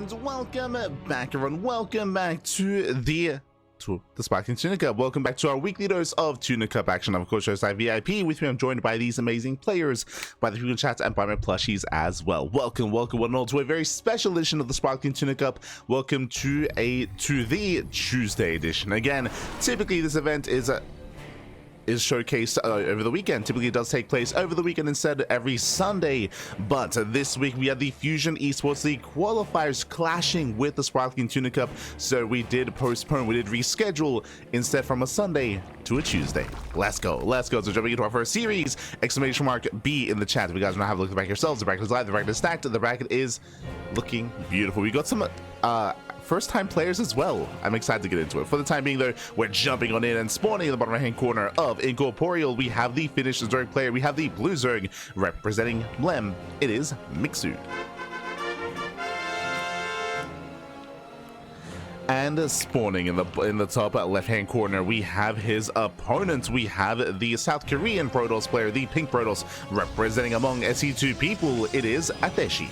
And welcome back, everyone. Welcome back to the Sparkling Tuna Cup. Welcome back to our weekly dose of Tuna Cup action. Of course, host ZvP. With me, I'm joined by these amazing players, by the frequent chats, and by my plushies as well. Welcome, one and all, to a very special edition of the Sparkling Tuna Cup. Welcome to the Tuesday edition. Again, typically this event is showcased over the weekend. Typically it does take place over the weekend instead every Sunday, but this week we had the Fusion Esports League qualifiers clashing with the Sparkling Tuna Cup, so we did postpone, we did reschedule instead from a Sunday to a Tuesday. Let's go. So jumping into our first series, exclamation mark B in the chat. If you guys want to have a look at the bracket yourselves, the bracket is live, the bracket is stacked, the bracket is looking beautiful. We got some first-time players as well. I'm excited to get into it. For the time being, though, we're jumping on in and spawning in the bottom right-hand corner of Incorporeal. We have the Finnish Zerg player. We have the Blue Zerg representing Blem. It is Mixu. And spawning in the top left-hand corner, we have his opponent. We have the South Korean Protoss player, the Pink Protoss, representing among SE2 people. It is Ateshi.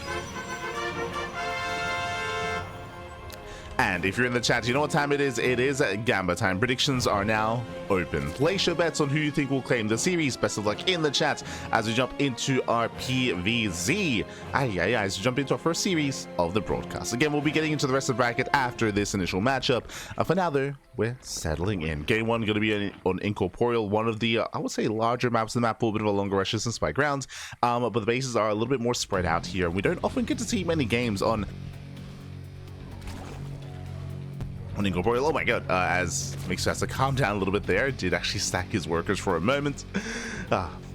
And if you're in the chat, you know what time it is. It is Gamba time. Predictions are now open. Place your bets on who you think will claim the series. Best of luck in the chat as we jump into our PVZ. As we jump into our first series of the broadcast. Again, we'll be getting into the rest of the bracket after this initial matchup. For now, though, we're settling in. Game one going to be on Incorporeal, one of the, I would say, larger maps of the map, a little bit of a longer rushes than Spy Grounds. But the bases are a little bit more spread out here. We don't often get to see many games on Incorporeal. Oh my god, as Mixu has to calm down a little bit there. Did actually stack his workers for a moment.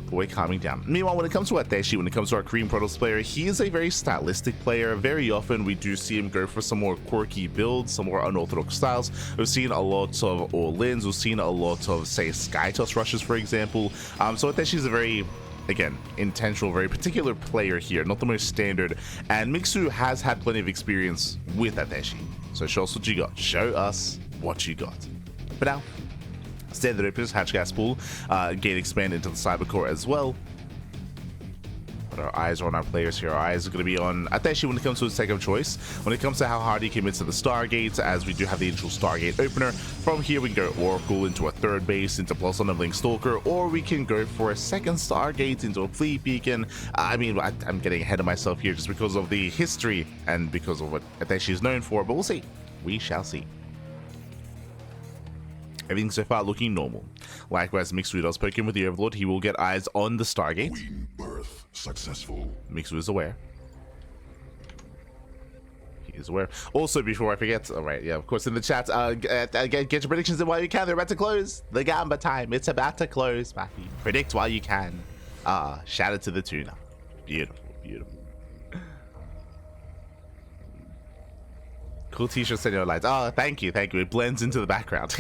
Boy, calming down. Meanwhile, when it comes to Ateshi, when it comes to our Korean Protoss player, he is a very stylistic player. Very often we do see him go for some more quirky builds, some more unorthodox styles. We've seen a lot of all-ins, we've seen a lot of, say, Skytoss rushes, for example. So Ateshi is a very, again, intentional, very particular player here, not the most standard. And Mixu has had plenty of experience with Ateshi. So show us what you got. Show us what you got. But now, standard openers, hatch gas pool, gate expand into the cyber core as well. But our eyes are on our players here. Our eyes are going to be on Ateshi when it comes to his second choice. When it comes to how hard he commits to the Stargate, as we do have the initial Stargate opener. From here, we can go Oracle into a third base, into plus unleveling Stalker, or we can go for a second Stargate into a Fleet Beacon. I'm getting ahead of myself here just because of the history and because of what Ateshi is known for, but we'll see. We shall see. Everything so far looking normal. Likewise, Mixu does poke in with the Overlord. He will get eyes on the Stargate. Queen birth successful. Mixu is aware. He is aware. Also, before I forget, alright, yeah, of course, in the chat, get your predictions in while you can. They're about to close. The Gamba time. It's about to close, Matthew. Predict while you can. Shout out to the tuna. Beautiful, beautiful. Cool t-shirt, Senor Lights. Oh, thank you. It blends into the background.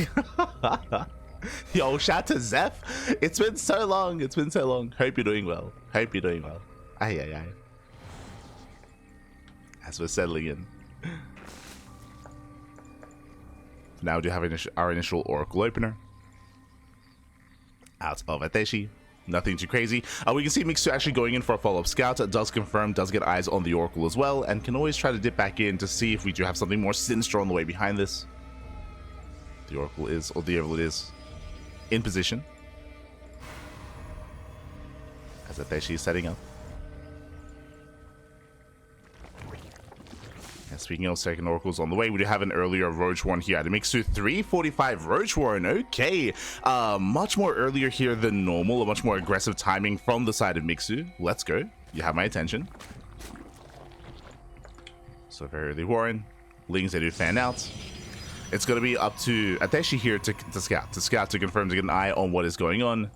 Yo, shout to Zeph. It's been so long. Hope you're doing well. Aye. As we're settling in. Now we do have our initial Oracle opener. Out of Ateshi. Nothing too crazy. We can see Mixu actually going in for a follow-up scout. Does confirm, does get eyes on the Oracle as well, and can always try to dip back in to see if we do have something more sinister on the way behind this. The Oracle is, or the Overlord is, in position. As Ateshi is setting up. And speaking of second Oracles on the way, we do have an earlier Roach Warren here at Mixu. 345 Roach Warren. Okay. Much more earlier here than normal. A much more aggressive timing from the side of Mixu. Let's go. You have my attention. So very early Warren. Lings, they do fan out. It's going to be up to Ateshi here to scout. To confirm, to get an eye on what is going on.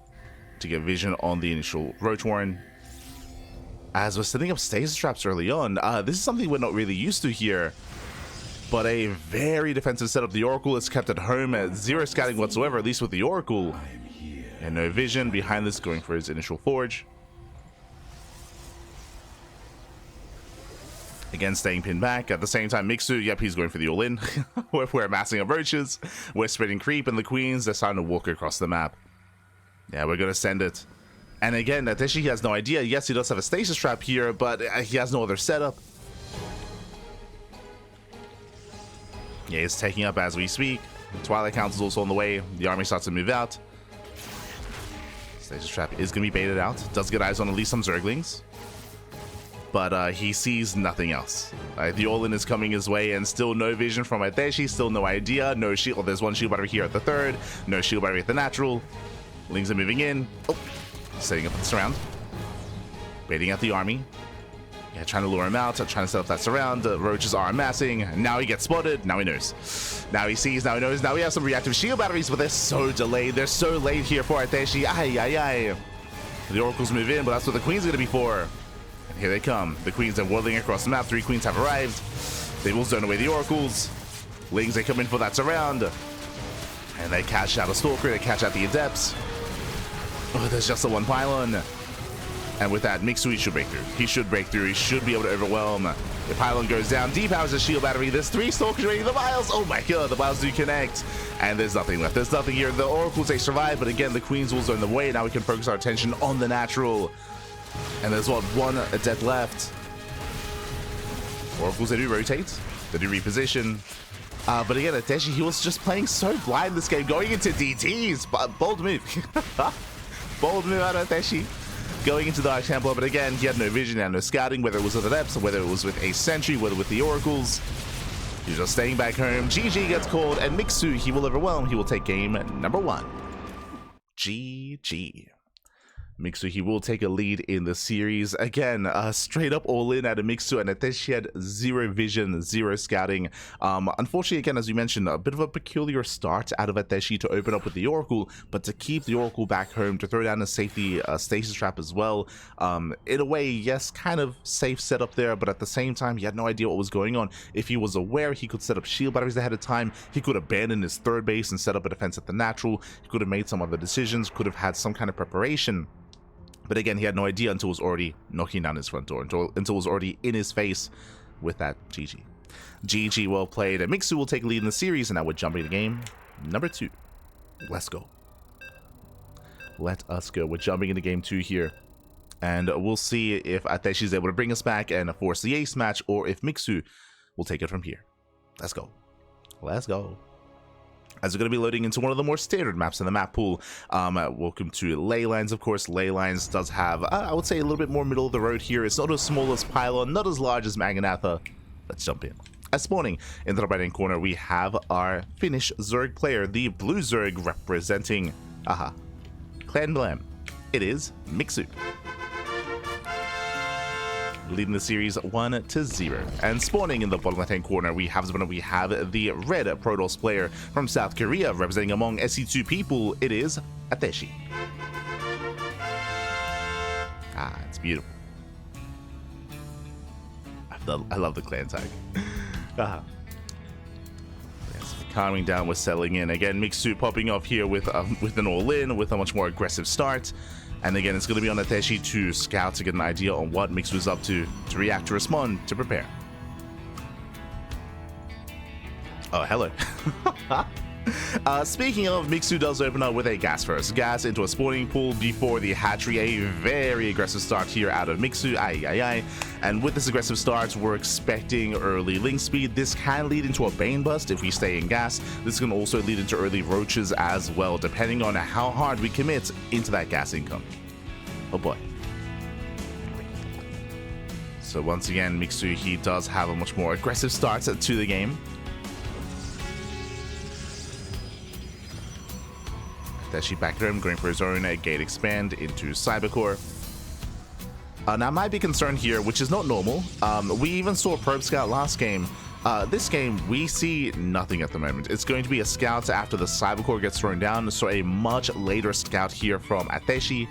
To get vision on the initial Roach Warren. As we're setting up stasis traps early on, this is something we're not really used to here, but a very defensive setup. The Oracle is kept at home at zero scouting whatsoever, at least with the Oracle, and no vision behind this, going for his initial forge. Again, staying pinned back. At the same time, Mixu, yep, he's going for the all-in. We're amassing our roaches, we're spreading creep, and the queens, they're starting to walk across the map. Yeah, we're gonna send it. And again, Ateshi has no idea. Yes, he does have a stasis trap here, but he has no other setup. Yeah, it's taking up as we speak. Twilight Council's also on the way. The army starts to move out. Stasis Trap is going to be baited out. Does get eyes on at least some Zerglings. But he sees nothing else. The all-in is coming his way, and still no vision from Ateshi, still no idea. No shield. Oh, there's one shield battery here at the third. No shield battery at the natural. Lings are moving in. Oh, setting up the surround. Baiting out the army. Yeah, trying to lure him out, trying to set up that surround. Roaches are amassing. Now he gets spotted. Now he knows. Now he sees. Now he knows. Now we have some reactive shield batteries, but they're so delayed. They're so late here for Ateshi. Ay, ay, ay. The oracles move in, but that's what the queen's going to be for. And here they come. The queens are whirling across the map. 3 queens have arrived. They will zone away the oracles. Lings, they come in for that surround. And they catch out a stalker. They catch out the adepts. Oh, there's just the one pylon. And with that, Mixu, he should break through. He should break through. He should be able to overwhelm. The pylon goes down. Depowers the shield battery. There's 3 stalkers ready. The vials. Oh my god, the vials do connect. And there's nothing left. There's nothing here. The oracles, they survive. But again, the queens will zone the way. Now we can focus our attention on the natural. And there's what, 1 adept left. Oracles, they do rotate. They do reposition. But again, Ateshi, he was just playing so blind this game. Going into DTs. Bold move. Bold move out of Ateshi. Going into the Dark Templar, but again, he had no vision and no scouting, whether it was with the depths, whether it was with a sentry, whether with the oracles. He was just staying back home. GG gets called, and Mixu, he will overwhelm. He will take game number 1. GG. Mixu, he will take a lead in the series. Again, straight up all in at a Mixu, and Ateshi had 0 vision, 0 scouting. Unfortunately, again, as you mentioned, a bit of a peculiar start out of Ateshi to open up with the Oracle, but to keep the Oracle back home, to throw down a safety stasis trap as well. In a way, yes, kind of safe setup there, but at the same time, he had no idea what was going on. If he was aware, he could set up shield batteries ahead of time. He could abandon his third base and set up a defense at the natural. He could have made some other decisions, could have had some kind of preparation. But again, he had no idea until it was already knocking down his front door, until it was already in his face with that GG. GG, well played. And Mixu will take a lead in the series, and now we're jumping to game number 2. Let's go. Let us go. We're jumping into game 2 here. And we'll see if Ateshi is able to bring us back and force the ace match, or if Mixu will take it from here. Let's go. Let's go. As we're going to be loading into one of the more standard maps in the map pool. Welcome to Leylines, of course. Leylines does have, I would say, a little bit more middle of the road here. It's not as small as Pylon, not as large as Maganatha. Let's jump in. As spawning in the right-hand corner, we have our Finnish Zerg player, the Blue Zerg, representing, Clan Blam. It is Mixu. Leading the series 1-0. And spawning in the bottom left-hand corner, we have the red Protoss player from South Korea, representing among SC2 people. It is Ateshi. It's beautiful. I love the clan tag. Yes, calming down, we're settling in. Again, Mixu popping off here with an all-in, with a much more aggressive start. And again, it's going to be on Ateshi to scout, to get an idea on what Mixu is up to react, to respond, to prepare. Oh, hello. Speaking of, Mixu does open up with a gas first. Gas into a spawning pool before the hatchery. A very aggressive start here out of Mixu. And with this aggressive start, we're expecting early link speed. This can lead into a Bane Bust if we stay in gas. This can also lead into early roaches as well, depending on how hard we commit into that gas income. Oh boy. So once again, Mixu, he does have a much more aggressive start to the game. Ateshi back at home, going for his own gate expand into Cybercore. Now, I might be concerned here, which is not normal. We even saw Probe Scout last game. This game, we see nothing at the moment. It's going to be a scout after the Cybercore gets thrown down, so a much later scout here from Ateshi.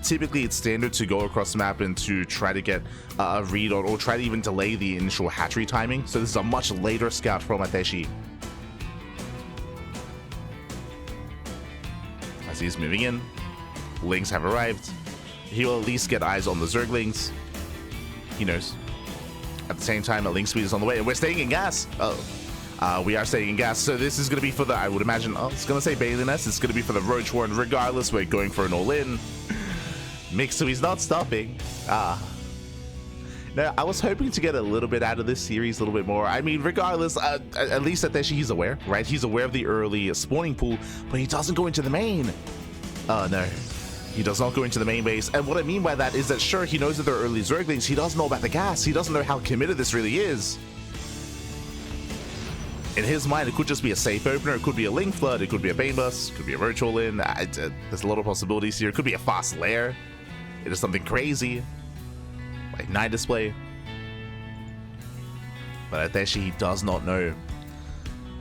Typically, it's standard to go across the map and to try to get a read on, or try to even delay the initial hatchery timing. So this is a much later scout from Ateshi. As he's moving in, Lings have arrived. He will at least get eyes on the Zerglings. He knows. At the same time, a link speed is on the way, and we're staying in gas. We are staying in gas, so this is going to be for the, I would imagine, it's going to say Baliness. It's going to be for the Roach Warren. Regardless, we're going for an all-in. Mixu, he's not stopping. Now, I was hoping to get a little bit out of this series, a little bit more. I mean, regardless, at least Ateshi, he's aware, right? He's aware of the early spawning pool, but he doesn't go into the main. Oh, no. He does not go into the main base. And what I mean by that is that, sure, he knows that there are early Zerglings. He doesn't know about the gas. He doesn't know how committed this really is. In his mind, it could just be a safe opener. It could be a Link Flood. It could be a Bane Bus. It could be a Virtual In. There's a lot of possibilities here. It could be a fast lair. It is something crazy. Like Night Display. But Ateshi, he does not know.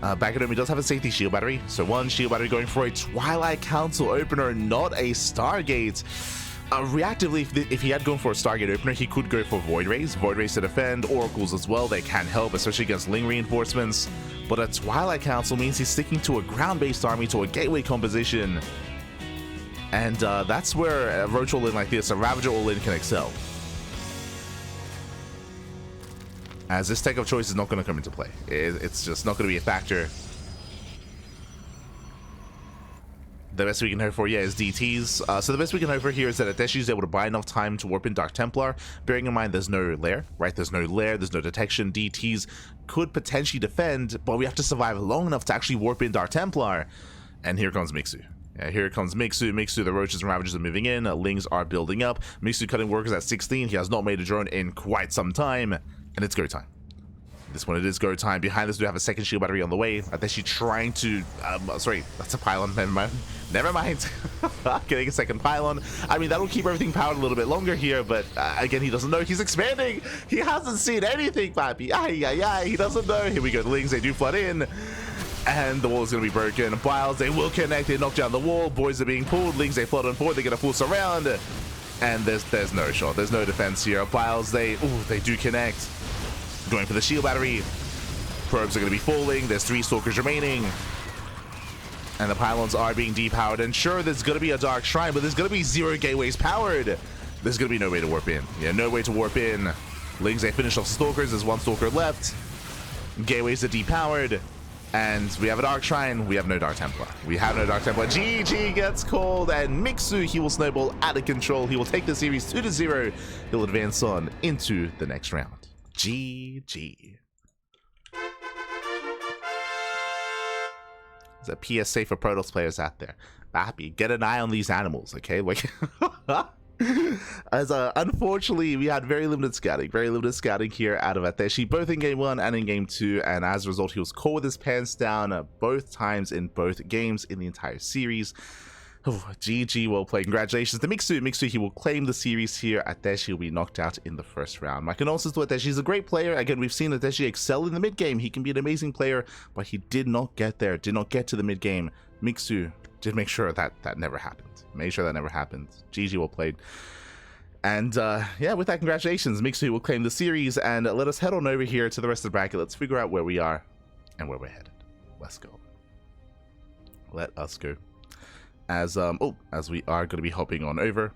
Back at home, he does have a safety shield battery. So one shield battery going for a Twilight Council opener, not a Stargate. Reactively, if he had gone for a Stargate opener, he could go for Void Rays. Void Rays to defend, Oracles as well. They can help, especially against Ling reinforcements. But a Twilight Council means he's sticking to a ground-based army, to a gateway composition. And that's where a Roach All-In like this, a Ravager All-In, can excel. As this tech of choice is not going to come into play. It's just not going to be a factor. The best we can hope for, yeah, is DTs. So the best we can hope for here is that Ateshi is able to buy enough time to warp in Dark Templar, bearing in mind there's no lair, right? There's no lair, there's no detection. DTs could potentially defend, but we have to survive long enough to actually warp in Dark Templar. And here comes Mixu. Yeah, here comes Mixu. Mixu, the Roaches and Ravagers are moving in. Lings are building up. Mixu cutting workers at 16. He has not made a drone in quite some time. And it's go time. This one, it is go time. Behind this, we have a second shield battery on the way. Ateshi trying to... sorry, that's a pylon. Never mind. Never mind. Getting a second pylon. I mean, that'll keep everything powered a little bit longer here, but again, he doesn't know. He's expanding. He hasn't seen anything, papi. Ay, ay, ay. He doesn't know. Here we go. The Lings, they do flood in. And the wall is going to be broken. Biles, they will connect. They knock down the wall. Boys are being pulled. Lings, they flood on forward. They get a full surround. And there's no shot. There's no defense here. Biles, they do connect. Going for the shield battery. Probes are going to be falling. There's 3 Stalkers remaining. And the pylons are being depowered. And sure, there's going to be a Dark Shrine, but there's going to be 0 gateways powered. There's going to be no way to warp in. Yeah, no way to warp in. Lings, they finish off Stalkers. There's 1 Stalker left. Gateways are depowered. And we have a Dark Shrine. We have no Dark Templar. We have no Dark Templar. GG gets called. And Mixu, he will snowball out of control. He will take the series 2-0. He'll advance on into the next round. GG. There's a PSA for Protoss players out there. Happy, get an eye on these animals, okay? Like, as unfortunately, we had very limited scouting here out of Ateshi, both in game 1 and in game 2, and as a result, he was caught with his pants down both times in both games in the entire series. Oh, GG, well played. Congratulations to Mixu. Mixu, he will claim the series here. Ateshi will be knocked out in the first round. My condolences to Ateshi. He's a great player. Again, we've seen Ateshi excel in the mid game. He can be an amazing player, but he did not get there, did not get to the mid game. Mixu did make sure that never happened. Made sure that never happened. GG, well played. And yeah, with that, congratulations. Mixu will claim the series, and let us head on over here to the rest of the bracket. Let's figure out where we are and where we're headed. Let's go. Let us go. As we are going to be hopping on over